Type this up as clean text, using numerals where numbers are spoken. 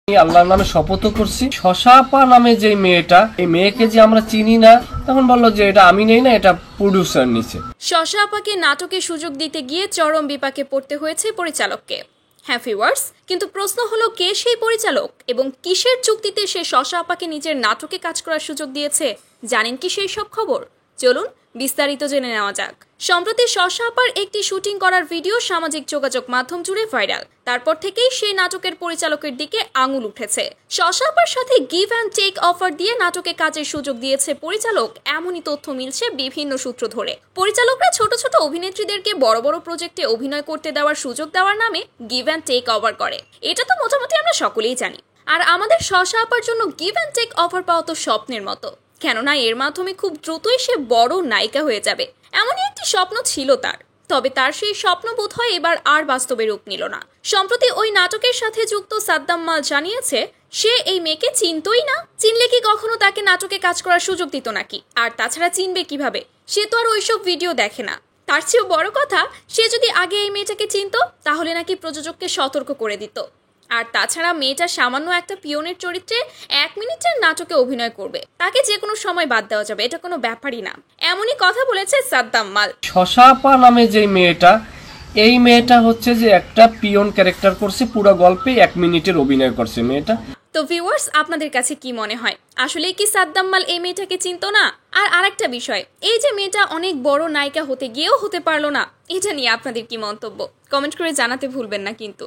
আল্লাহর নামে শপথ করছি, শশা আপা নামে যে মেয়েটা, এই মেয়েকে যে আমরা চিনি না, তখন বললো যে এটা আমি নেই না, এটা প্রডিউসার নিচে। শশা আপাকে নাটকে সুযোগ দিতে গিয়ে চরম বিপাকে পড়তে হয়েছে পরিচালককে। হ্যাঁ ভিউয়ার্স, কিন্তু প্রশ্ন হলো কে সেই পরিচালক এবং কিসের চুক্তিতে সে শশা আপাকে নিজের নাটকে কাজ করার সুযোগ দিয়েছে? জানেন কি সেই সব খবর? চলুন বিস্তারিত জেনে নেওয়া যাক। সম্প্রতি শশা আপার একটি শুটিং করার ভিডিও সামাজিক যোগাযোগ মাধ্যম জুড়ে ভাইরাল। তারপর থেকেই সেই নাটকের পরিচালকের দিকে আঙুল উঠেছে। শশা আপার সাথে গিভ অ্যান্ড টেক অফার দিয়ে নাটকে কাজের সুযোগ দিয়েছে পরিচালক, এমনই তথ্য মিলছে বিভিন্ন সূত্র ধরে। পরিচালকরা ছোট ছোট অভিনেত্রীদেরকে বড় বড় প্রজেক্টে অভিনয় করতে দেওয়ার সুযোগ দেওয়ার নামে গিভ অ্যান্ড টেক অফার করে, এটা তো মোটামুটি আমরা সকলেই জানি। আর আমাদের শশা আপার জন্য গিভ অ্যান্ড টেক অফার পাওয়া তো স্বপ্নের মতো, কেননা এর মাধ্যমে খুব দ্রুতই সে বড় নায়িকা হয়ে যাবে, এমনই একটি স্বপ্ন ছিল তার। তবে তার সেই স্বপ্ন বোধহয় এবার আর বাস্তবে রূপ নিল না। সম্প্রতি ওই নাটকের সাথে যুক্ত সাদ্দাম মাল জানিয়েছে সে এই মেয়েকে চিনতই না। চিনলে কি কখনো তাকে নাটকে কাজ করার সুযোগ দিত নাকি? আর তাছাড়া চিনবে কিভাবে? সে তো আর ওইসব ভিডিও দেখে না। তার চেয়েও বড় কথা, সে যদি আগে এই মেয়েটাকে চিনতো তাহলে নাকি প্রযোজককে সতর্ক করে দিত। আর তাছাড়া মেয়েটা সামান্য একটা পিয়নের চরিত্রে 1 মিনিটের নাটকে অভিনয় করবে, তাকে যে কোনো সময় বাদ দেওয়া যাবে, এটা কোনো ব্যাপারই না। এমনই কথা বলেছে সাদ্দাম মাল। শশা আপা নামে যে মেয়েটা, এই মেয়েটা হচ্ছে যে একটা পিয়ন ক্যারেক্টার করছে, পুরো গল্পে 1 মিনিটের অভিনয় করছে মেয়েটা। তো ভিউয়ার্স, আপনাদের কাছে কি মনে হয়, আসলে কি সাদ্দাম মাল এই মেয়েটাকে চিনতো না? আর আরেকটা বিষয়, এই যে মেয়েটা অনেক বড় নায়িকা হতে গিয়েও হতে পারলো না, এটা নিয়ে আপনাদের কি মন্তব্য? কমেন্ট করে জানাতে ভুলবেন না কিন্তু।